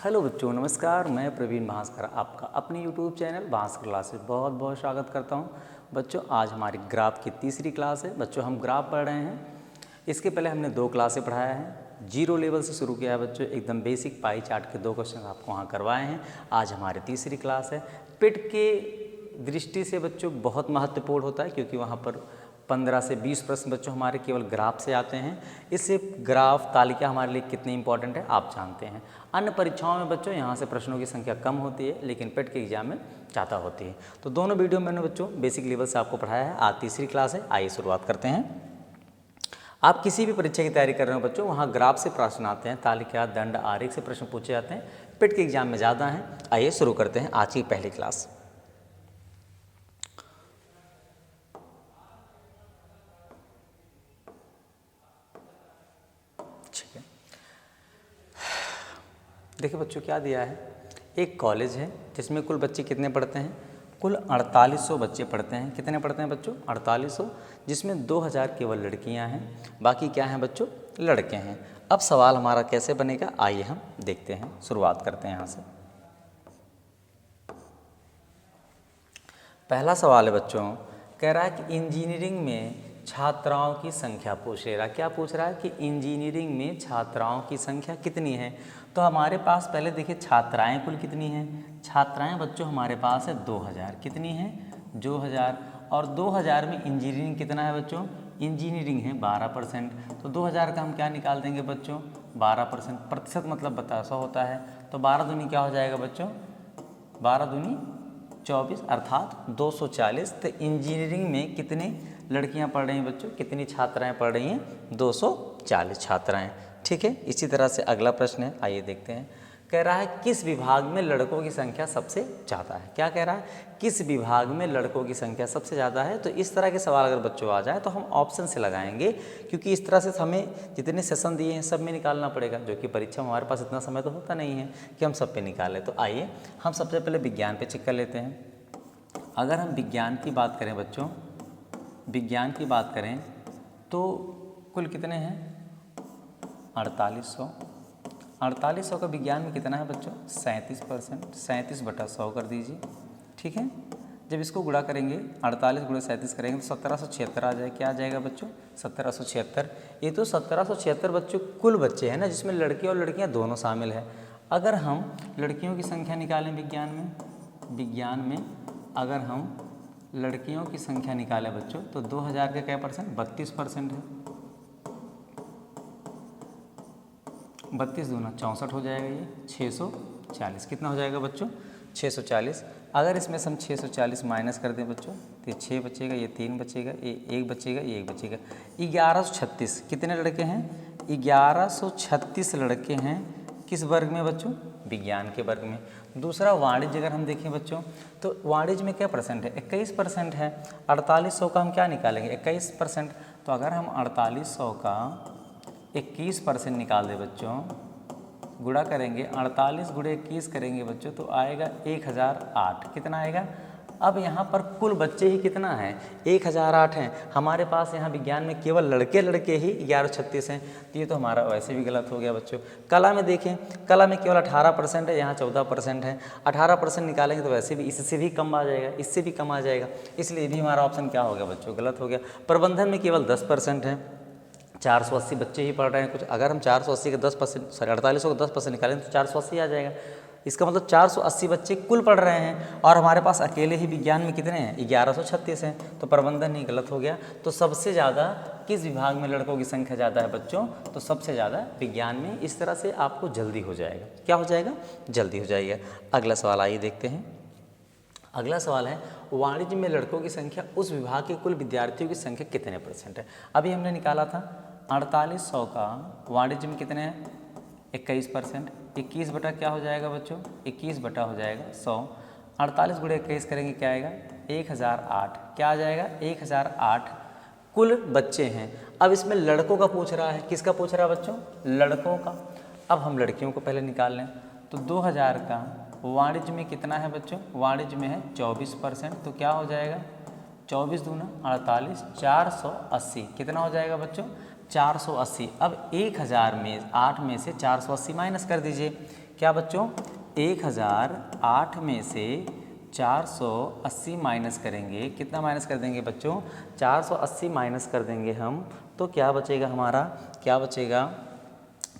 Hello बच्चों, नमस्कार। मैं प्रवीण भास्कर आपका अपने यूट्यूब चैनल भास्कर क्लासेस बहुत बहुत स्वागत करता हूं। बच्चों, आज हमारी ग्राफ की तीसरी क्लास है। बच्चों, हम ग्राफ पढ़ रहे हैं। इसके पहले हमने 2 क्लासें पढ़ाया है। जीरो लेवल से शुरू किया है बच्चों, एकदम बेसिक पाई चार्ट के 2 क्वेश्चन आपको वहाँ करवाए हैं। आज हमारी तीसरी क्लास है। पिट के दृष्टि से बच्चों बहुत महत्वपूर्ण होता है, क्योंकि वहाँ पर 15 से 20 प्रश्न बच्चों हमारे केवल ग्राफ से आते हैं। इससे ग्राफ तालिका हमारे लिए कितनी इंपॉर्टेंट है आप जानते हैं। अन्य परीक्षाओं में बच्चों यहाँ से प्रश्नों की संख्या कम होती है, लेकिन पेट के एग्जाम में ज़्यादा होती है। तो दोनों वीडियो मैंने बच्चों बेसिक लेवल से आपको पढ़ाया है। आज तीसरी क्लास है, आइए शुरुआत करते हैं। आप किसी भी परीक्षा की तैयारी कर रहे हो बच्चों, वहाँ ग्राफ से प्रश्न आते हैं, तालिका, दंड, आरेख से प्रश्न पूछे जाते हैं। पेट के एग्जाम में ज़्यादा हैं। आइए शुरू करते हैं आज की पहली क्लास। ठीक है, देखिए बच्चों क्या दिया है। एक कॉलेज है जिसमें कुल बच्चे कितने पढ़ते हैं? कुल 4800 बच्चे पढ़ते हैं। कितने पढ़ते हैं बच्चों? 4800, जिसमें 2000 केवल लड़कियां हैं, बाकी क्या हैं बच्चों? लड़के हैं। अब सवाल हमारा कैसे बनेगा, आइए हम देखते हैं। शुरुआत करते हैं यहाँ से। पहला सवाल है बच्चों, कह रहा है कि इंजीनियरिंग में छात्राओं की संख्या पूछ ले रहा। क्या पूछ रहा है कि इंजीनियरिंग में छात्राओं की संख्या कितनी है। तो हमारे पास पहले देखिए छात्राएं कुल कितनी हैं। छात्राएं बच्चों हमारे पास है 2000। कितनी हैं? 2000। और 2000 में इंजीनियरिंग कितना है बच्चों? इंजीनियरिंग है 12%। तो 2000 का हम क्या निकाल देंगे बच्चों? 12%। प्रतिशत मतलब बता 100 होता है। तो 12 दूनी क्या हो जाएगा बच्चों? 12 दूनी 24, अर्थात 240। तो इंजीनियरिंग में कितनी लड़कियां पढ़ रही हैं बच्चों? कितनी छात्राएं पढ़ रही हैं? 240 छात्राएं। ठीक है, इसी तरह से अगला प्रश्न है, आइए देखते हैं। कह रहा है किस विभाग में लड़कों की संख्या सबसे ज़्यादा है। क्या कह रहा है? किस विभाग में लड़कों की संख्या सबसे ज़्यादा है। तो इस तरह के सवाल अगर बच्चों आ जाए तो हम ऑप्शन से लगाएंगे, क्योंकि इस तरह से हमें जितने सेशन दिए हैं सब में निकालना पड़ेगा, जो कि परीक्षा में हमारे पास इतना समय तो होता नहीं है कि हम सब पे निकालें। तो आइए हम सबसे पहले विज्ञान पे चेक कर लेते हैं। अगर हम विज्ञान की बात करें बच्चों, विज्ञान की बात करें तो कुल कितने हैं? 4800। 4800 का विज्ञान में कितना है बच्चों? 37%। 37/100 कर दीजिए। ठीक है, जब इसको गुणा करेंगे 48 × 37 करेंगे तो 1776 आ जाए। क्या आ जाएगा बच्चों? 1776। ये तो 1776 बच्चों कुल बच्चे हैं ना, जिसमें लड़के और लड़कियां दोनों शामिल है। अगर हम लड़कियों की संख्या निकालें विज्ञान में अगर हम लड़कियों की संख्या निकालें बच्चों तो 2000 का क्या परसेंट? 32% है। 32 दूना 64 हो जाएगा। ये 640 कितना हो जाएगा बच्चों? 640। अगर इसमें से हम 640 माइनस कर दें बच्चों तो ये 6 बचेगा, ये 3 बचेगा, ये 1 बचेगा, ये 1 बचेगा। 1136 कितने लड़के हैं? 1136 लड़के हैं। किस वर्ग में बच्चों? विज्ञान के वर्ग में। दूसरा वाणिज्य अगर हम देखें बच्चों तो वाणिज्य में क्या परसेंट है? 21% है। 4800 का हम क्या निकालेंगे? 21%। तो अगर हम 4800 का 21% निकाल दें बच्चों, गुणा करेंगे 48 × 21 करेंगे बच्चों तो आएगा 1008। कितना आएगा? अब यहाँ पर कुल बच्चे ही कितना है? 1008 हैं। हमारे पास यहाँ विज्ञान में केवल लड़के ही 1136 हैं। तो ये तो हमारा वैसे भी गलत हो गया बच्चों। कला में देखें, कला में केवल 18% है, यहाँ 14% है। 18% निकालेंगे तो वैसे भी इससे भी कम आ जाएगा, इससे भी कम आ जाएगा, इसलिए भी हमारा ऑप्शन क्या हो गया बच्चों? गलत हो गया। प्रबंधन में केवल 10% है, 480 बच्चे ही पढ़ रहे हैं कुछ। अगर हम 480 का 10%, सॉरी 4800 का 10% निकालें तो 480 आ जाएगा। इसका मतलब 480 बच्चे कुल पढ़ रहे हैं, और हमारे पास अकेले ही विज्ञान में कितने हैं? 1136 हैं। तो प्रबंधन ही गलत हो गया। तो सबसे ज़्यादा किस विभाग में लड़कों की संख्या ज़्यादा है बच्चों? तो सबसे ज़्यादा विज्ञान में। इस तरह से आपको जल्दी हो जाएगा। क्या हो जाएगा? जल्दी हो जाएगा। अगला सवाल आइए देखते हैं। अगला सवाल है वाणिज्य में लड़कों की संख्या उस विभाग के कुल विद्यार्थियों की संख्या कितने % है। अभी हमने निकाला था 4800 का वाणिज्य में कितने हैं? 21%। 21 बटा क्या हो जाएगा बच्चों? 21 बटा हो जाएगा 100। 48 × 21 करेंगे क्या आएगा? 1008। क्या आ जाएगा? 1008 कुल बच्चे हैं। अब इसमें लड़कों का पूछ रहा है। किसका पूछ रहा है बच्चों? लड़कों का। अब हम लड़कियों को पहले निकाल लें तो 2000 का वाणिज्य में कितना है बच्चों? वाणिज्य में है 24%। तो क्या हो जाएगा? 24 दूना 48, 480 कितना हो जाएगा बच्चों? 480। अब 1000 में 8 में से 480 माइनस कर दीजिए। क्या बच्चों, 1008 में से 480 माइनस करेंगे, कितना माइनस कर देंगे बच्चों, 480 माइनस कर देंगे हम, तो क्या बचेगा हमारा, क्या बचेगा,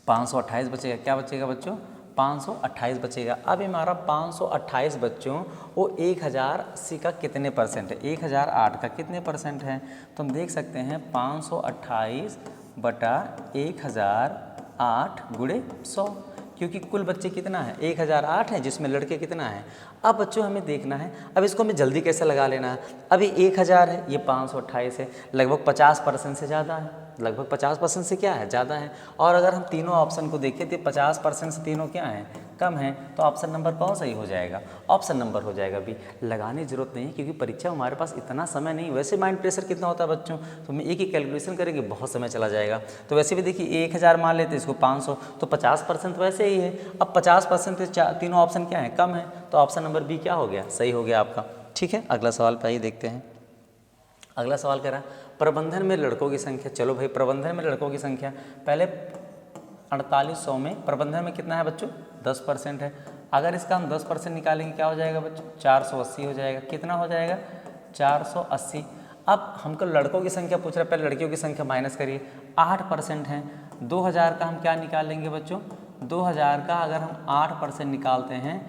528 बचेगा। क्या बचेगा बच्चों, 528 बचेगा। अब हमारा 528 बच्चों वो 1080 का कितने परसेंट है, 1008 का कितने परसेंट है, तो हम देख सकते हैं 528 बटा 1008 गुणे 100, क्योंकि कुल बच्चे कितना है, 1008 है, जिसमें लड़के कितना है। अब बच्चों हमें देखना है, अब इसको हमें जल्दी कैसे लगा लेना है। अभी 1000 है, ये 528 है, लगभग 50% से ज़्यादा है, लगभग 50% से क्या है, ज़्यादा है। और अगर हम तीनों ऑप्शन को देखें तो 50% से तीनों क्या हैं, कम है, तो ऑप्शन नंबर कौन सही हो जाएगा, ऑप्शन नंबर हो जाएगा बी। लगाने की जरूरत नहीं है, क्योंकि परीक्षा हमारे पास इतना समय नहीं। वैसे माइंड प्रेशर कितना होता है बच्चों, तो हम एक ही कैलकुलेशन करेंगे, बहुत समय चला जाएगा। तो वैसे भी देखिए 1000 मान लेते हैं, इसको 500, तो 50% वैसे ही है। अब 50% से तीनों ऑप्शन क्या है, कम है, तो ऑप्शन नंबर बी क्या हो गया, सही हो गया आपका। ठीक है, अगला सवाल पे आइए देखते हैं। अगला सवाल कह रहा है प्रबंधन में लड़कों की संख्या। चलो भाई, प्रबंधन में लड़कों की संख्या, पहले 4800 में प्रबंधन में कितना है बच्चों, 10% है। अगर इसका हम 10% निकालेंगे क्या हो जाएगा बच्चों, 480 हो जाएगा। कितना हो जाएगा, 480। अब हमको लड़कों की संख्या पूछ रहा है, पहले लड़कियों की संख्या माइनस करिए। 8% है, 2000 का हम क्या निकालेंगे बच्चों, 2000 का अगर हम 8% निकालते हैं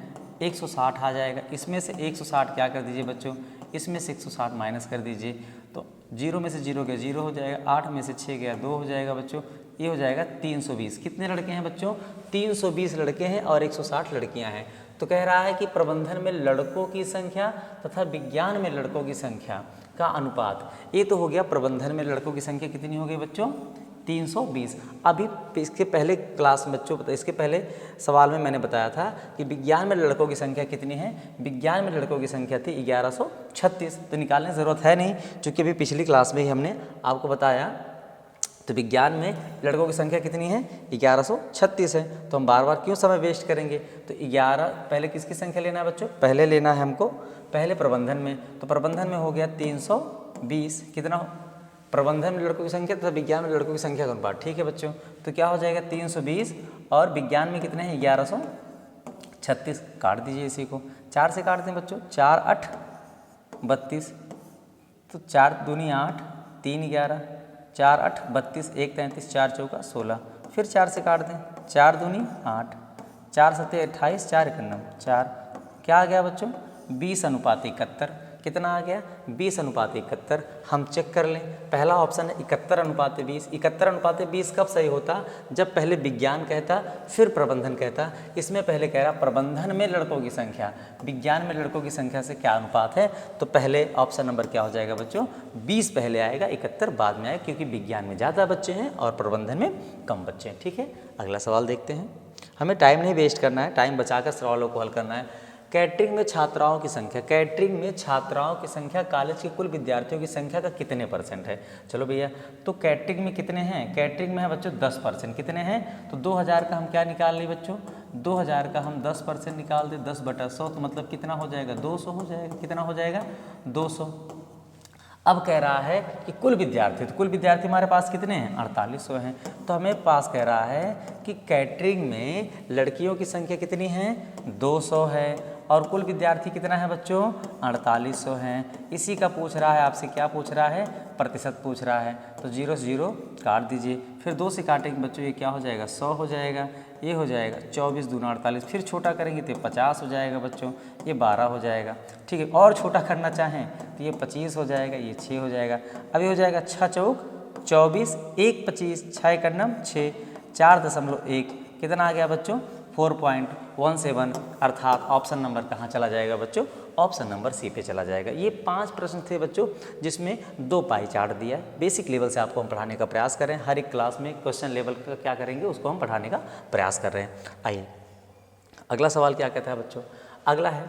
160 आ जाएगा। इसमें से 160 क्या कर दीजिए बच्चों, इसमें से 160 माइनस कर दीजिए, तो 0 में से 0 गया 0 हो जाएगा, 8 में से 6 गया 2 हो जाएगा बच्चों, ये हो जाएगा 320। कितने लड़के हैं बच्चों, 320 लड़के हैं और 160 लड़कियां हैं। तो कह रहा है कि प्रबंधन में लड़कों की संख्या तथा विज्ञान में लड़कों की संख्या का अनुपात। ये तो हो गया प्रबंधन में लड़कों की संख्या कितनी हो गई बच्चों, 320। अभी इसके पहले क्लास में बच्चों, इसके पहले सवाल में मैंने बताया था कि विज्ञान में लड़कों की संख्या कितनी है, विज्ञान में लड़कों की संख्या थी 1136। तो निकालने की ज़रूरत है नहीं, क्योंकि अभी पिछली क्लास में ही हमने आपको बताया। तो विज्ञान में लड़कों की संख्या कितनी है, 1136 है। तो हम बार बार क्यों समय वेस्ट करेंगे। तो 11 पहले किसकी संख्या लेना है बच्चों, पहले लेना है हमको पहले प्रबंधन में। तो प्रबंधन में हो गया 320, कितना प्रबंधन में लड़कों की संख्या तथा विज्ञान में लड़कों की संख्या का अनुपात। ठीक है बच्चों, तो क्या हो जाएगा 320 और विज्ञान में कितने हैं 1136। काट दीजिए इसी को, 4 से काट दें बच्चों, 4 8 32, तो 4 दूनी 8 3 11, 4 8 32, 1 33, 4 चौका 16, फिर 4 से काट दें, 4 दूनी 8, 4 सत्ते 28, 4 91 4, क्या आ गया बच्चों 20:71। कितना आ गया 20:71। हम चेक कर लें, पहला ऑप्शन है 71:20। 71:20 कब सही होता, जब पहले विज्ञान कहता फिर प्रबंधन कहता। इसमें पहले कह रहा प्रबंधन में लड़कों की संख्या, विज्ञान में लड़कों की संख्या से क्या अनुपात है, तो पहले ऑप्शन नंबर क्या हो जाएगा बच्चों, 20 पहले आएगा, 71 बाद में आएगा, क्योंकि विज्ञान में ज़्यादा बच्चे हैं और प्रबंधन में कम बच्चे हैं। ठीक है, अगला सवाल देखते हैं। हमें टाइम नहीं वेस्ट करना है, टाइम बचाकर सवालों को हल करना है। कैटरिंग में छात्राओं की संख्या, कैटरिंग में छात्राओं की संख्या कॉलेज के कुल विद्यार्थियों की संख्या का कितने परसेंट है। चलो भैया, तो कैटरिंग में कितने हैं, कैटरिंग में है बच्चों 10%। कितने हैं, तो 2000 का हम क्या निकाल लें बच्चों, 2000 का हम 10% निकाल दें, 10/100, तो मतलब कितना हो जाएगा 200 हो जाएगा। कितना हो जाएगा 200। अब कह रहा है कि कुल विद्यार्थी, तो कुल विद्यार्थी हमारे पास कितने हैं 4800 हैं। तो हमें पास कह रहा है कि कैटरिंग में लड़कियों की संख्या कितनी है 200 है और कुल विद्यार्थी कितना है बच्चों 4800 हैं। इसी का पूछ रहा है आपसे, क्या पूछ रहा है, प्रतिशत पूछ रहा है। तो 0 से 0 काट दीजिए, फिर 2 से काटेंगे बच्चों, ये क्या हो जाएगा 100 हो जाएगा, ये हो जाएगा 24 दूना 48, फिर छोटा करेंगे तो 50 हो जाएगा बच्चों, ये 12 हो जाएगा। ठीक है, और छोटा करना चाहें तो ये 25 हो जाएगा, ये 6 हो जाएगा। अब ये हो जाएगा 6 चौक 24, 1 25, 6 एकम 6, 4.1, कितना आ गया बच्चों 4.17, अर्थात ऑप्शन नंबर कहाँ चला जाएगा बच्चों, ऑप्शन नंबर सी पे चला जाएगा। ये 5 प्रश्न थे बच्चों, जिसमें 2 पाई चार्ट दिया है। बेसिक लेवल से आपको हम पढ़ाने का प्रयास करें, हर एक क्लास में क्वेश्चन लेवल का क्या करेंगे उसको हम पढ़ाने का प्रयास कर रहे हैं। आइए अगला सवाल क्या कहता है बच्चों, अगला है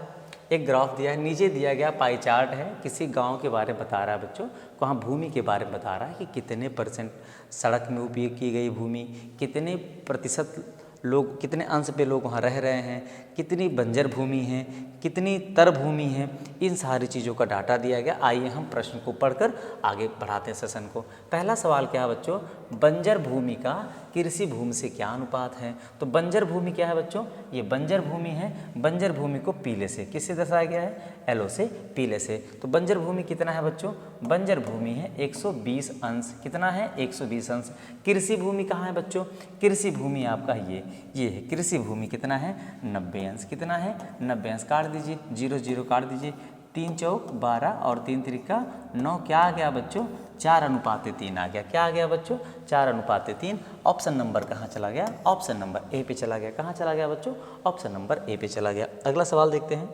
एक ग्राफ दिया है, नीचे दिया गया पाई चार्ट है, किसी गांव के बारे में बता रहा है बच्चों, वहाँ भूमि के बारे में बता रहा है कि कितने % सड़क में उपयोग की गई भूमि, कितने प्रतिशत लोग, कितने अंश पे लोग वहाँ रह रहे हैं, कितनी बंजर भूमि है, कितनी तर भूमि है, इन सारी चीज़ों का डाटा दिया गया। आइए हम प्रश्न को पढ़कर आगे बढ़ाते हैं सेशन को। पहला सवाल क्या है बच्चों, बंजर भूमि का कृषि भूमि से क्या अनुपात है। तो बंजर भूमि क्या है बच्चों, ये बंजर भूमि है। बंजर भूमि को पीले से किससे दर्शाया गया है, एलो से, पीले से। तो बंजर भूमि कितना है बच्चों, बंजर भूमि है 120 अंश, कितना है 120 अंश। कृषि भूमि कहाँ है बच्चों, कृषि भूमि आपका ये है, कृषि भूमि कितना है 90 अंश, कितना है 90 अंश। काट दीजिए, 0 0 काट दीजिए, 3 चौक 12 और 3 त्रिका 9, क्या आ गया बच्चों 4:3 आ गया। क्या आ गया बच्चों 4:3। ऑप्शन नंबर कहाँ चला गया, ऑप्शन नंबर ए पे चला गया। कहाँ चला गया बच्चों, ऑप्शन नंबर ए पे चला गया। अगला सवाल देखते हैं।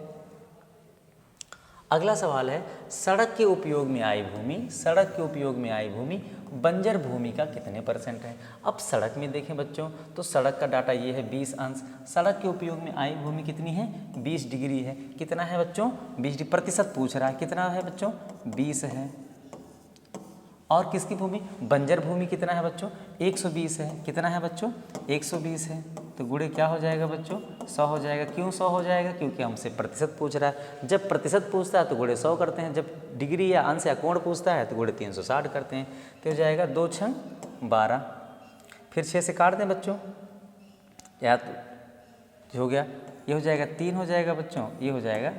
अगला सवाल है सड़क के उपयोग में आई भूमि, सड़क के उपयोग में आई भूमि बंजर भूमि का कितने % है। अब सड़क में देखें बच्चों तो सड़क का डाटा ये है 20 अंश। सड़क के उपयोग में आई भूमि कितनी है 20 डिग्री है। कितना है बच्चों 20 डिग्री, प्रतिशत पूछ रहा है, कितना है बच्चों 20 है। और किसकी भूमि, बंजर भूमि कितना है बच्चों 120 है। कितना है बच्चों 120 है। तो गुणे क्या हो जाएगा बच्चों 100 हो जाएगा। क्यों 100 हो जाएगा, क्योंकि हमसे प्रतिशत पूछ रहा है। जब प्रतिशत पूछता है तो गुणे 100 करते हैं, जब डिग्री या अंश या कोण पूछता है तो गुणे 360 करते हैं। तो हो जाएगा 2 छंग 12, फिर 6 से काट दें बच्चों, या तो हो गया ये हो जाएगा 3 हो जाएगा बच्चों, ये हो जाएगा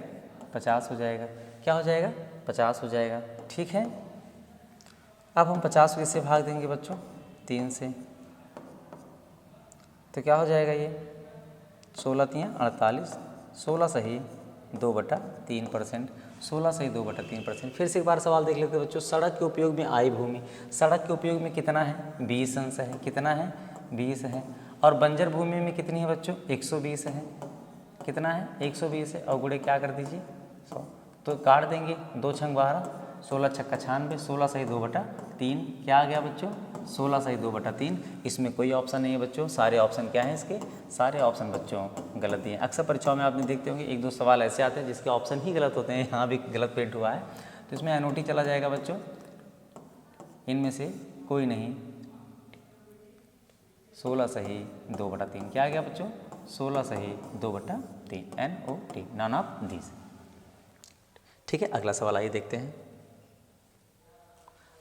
50 हो जाएगा। क्या हो जाएगा 50 हो जाएगा। ठीक है, अब हम 50 को इससे भाग देंगे बच्चों 3 से, तो क्या हो जाएगा ये 16 3 48, 16 सही 2/3%, 16 सही 2/3%। फिर से एक बार सवाल देख लेते हैं बच्चों। सड़क के उपयोग में आई भूमि, सड़क के उपयोग में कितना है 20 अंश है। कितना है 20 है। और बंजर भूमि में कितनी है बच्चों 120 है। कितना है 120 है। और गुणे क्या कर दीजिए 100, तो काट देंगे 2 छंग 12, 16 छक्का 96, 16 सही 2/3। क्या आ गया बच्चों 16 सही 2/3। इसमें कोई ऑप्शन नहीं है बच्चों, सारे ऑप्शन क्या हैं इसके, सारे ऑप्शन बच्चों गलत ही हैं। अक्सर परीक्षाओं में आपने देखते होंगे 1-2 सवाल ऐसे आते हैं जिसके ऑप्शन ही गलत होते हैं। यहाँ भी गलत प्रिंट हुआ है, तो इसमें एनओटी चला जाएगा बच्चों, इनमें से कोई नहीं। 16 सही 2/3 क्या आ गया बच्चों 16 सही 2/3, NOT, नन ऑफ दीज। ठीक है, अगला सवाल आइए देखते हैं।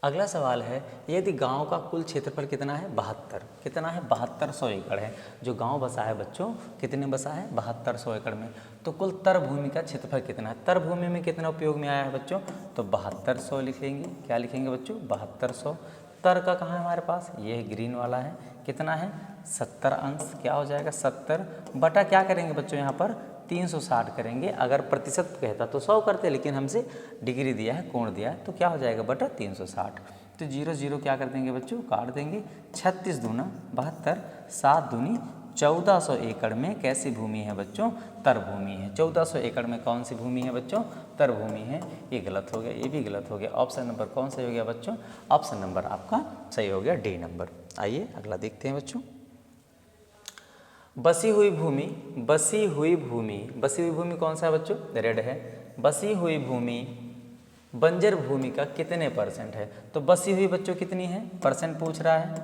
अगला सवाल है यदि गांव का कुल क्षेत्रफल कितना है 72, कितना है 7200 एकड़ है। जो गांव बसा है बच्चों कितने बसा है 7200 एकड़ में। तो कुल तर भूमि का क्षेत्रफल कितना है, तर भूमि में कितना उपयोग में आया है बच्चों, तो 7200 लिखेंगे। क्या लिखेंगे बच्चों 7200। तर का कहाँ है हमारे पास, ये है ग्रीन वाला है, कितना है 70 अंश। क्या हो जाएगा 70 बटा क्या करेंगे बच्चों यहाँ पर 360 करेंगे। अगर प्रतिशत कहता तो 100 करते, लेकिन हमसे डिग्री दिया है, कोण दिया है, तो क्या हो जाएगा बटा 360। तो 0 0 क्या कर देंगे बच्चों काट देंगे। 36 दूना 72, 7 दूनी 1400 एकड़ में कैसी भूमि है बच्चों, तर भूमि है। 1400 एकड़ में कौन सी भूमि है बच्चों, तर भूमि है। ये गलत हो गया, ये भी गलत हो गया। ऑप्शन नंबर कौन सही हो गया बच्चों, ऑप्शन नंबर आपका सही हो गया डी नंबर। आइए अगला देखते हैं बच्चों। बसी हुई भूमि, बसी हुई भूमि, बसी हुई भूमि कौन सा है बच्चों, रेड है। बसी हुई भूमि बंजर भूमि का कितने % है। तो बसी हुई बच्चों कितनी है, परसेंट पूछ रहा है।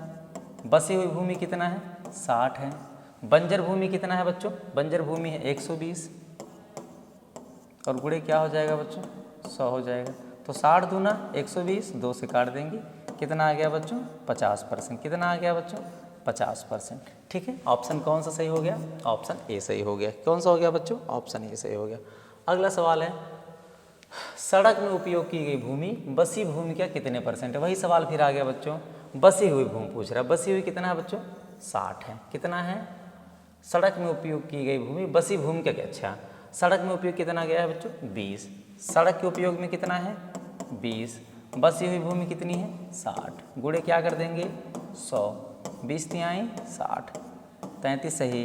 बसी हुई भूमि कितना है 60 है। बंजर भूमि कितना है बच्चों, बंजर भूमि है 120, और गुणे क्या हो जाएगा बच्चों 100 हो जाएगा। तो 60 दूना 120, 2 से काट देंगे, कितना आ गया बच्चों 50%। कितना आ गया बच्चों 50%। ठीक है, ऑप्शन कौन सा सही हो गया, ऑप्शन ए सही हो गया। कौन सा हो गया बच्चों, ऑप्शन ए सही हो गया। अगला सवाल है सड़क में उपयोग की गई भूमि बसी भूमि का कितने % है। वही सवाल फिर आ गया बच्चों, बसी हुई भूमि पूछ रहा है। बसी हुई कितना है बच्चों 60 है। कितना है, सड़क में उपयोग की गई भूमि बसी भूमि का क्या, अच्छा सड़क में उपयोग कितना गया है बच्चों 20, सड़क के उपयोग में कितना है 20, बसी हुई भूमि कितनी है 60, गुणे क्या कर देंगे 100, 20 तिहाई 60, 33 सही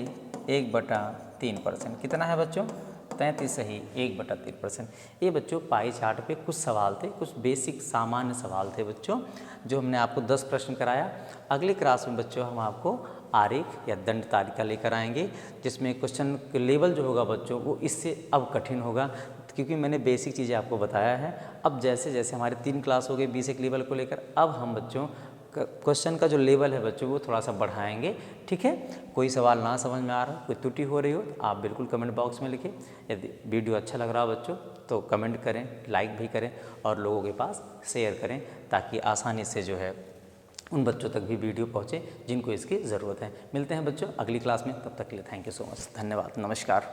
1/3%। कितना है बच्चों 33 सही 1/3%। ये बच्चों पाई चार्ट पे कुछ सवाल थे, कुछ बेसिक सामान्य सवाल थे बच्चों, जो हमने आपको 10 प्रश्न कराया। अगली क्लास में बच्चों हम आपको आरेख या दंड तालिका लेकर आएंगे, जिसमें क्वेश्चन लेवल जो होगा बच्चों वो इससे अब कठिन होगा, क्योंकि मैंने बेसिक चीज़ें आपको बताया है। अब जैसे जैसे हमारे 3 क्लास हो गए बेसिक लेवल को लेकर, अब हम बच्चों क्वेश्चन का जो लेवल है बच्चों वो थोड़ा सा बढ़ाएंगे। ठीक है, कोई सवाल ना समझ में आ रहा हो, कोई त्रुटि हो रही हो तो आप बिल्कुल कमेंट बॉक्स में लिखें। यदि वीडियो अच्छा लग रहा हो बच्चों तो कमेंट करें, लाइक भी करें और लोगों के पास शेयर करें, ताकि आसानी से जो है उन बच्चों तक भी वीडियो पहुँचे जिनको इसकी ज़रूरत है। मिलते हैं बच्चों अगली क्लास में, तब तक के लिए थैंक यू सो मच, धन्यवाद, नमस्कार।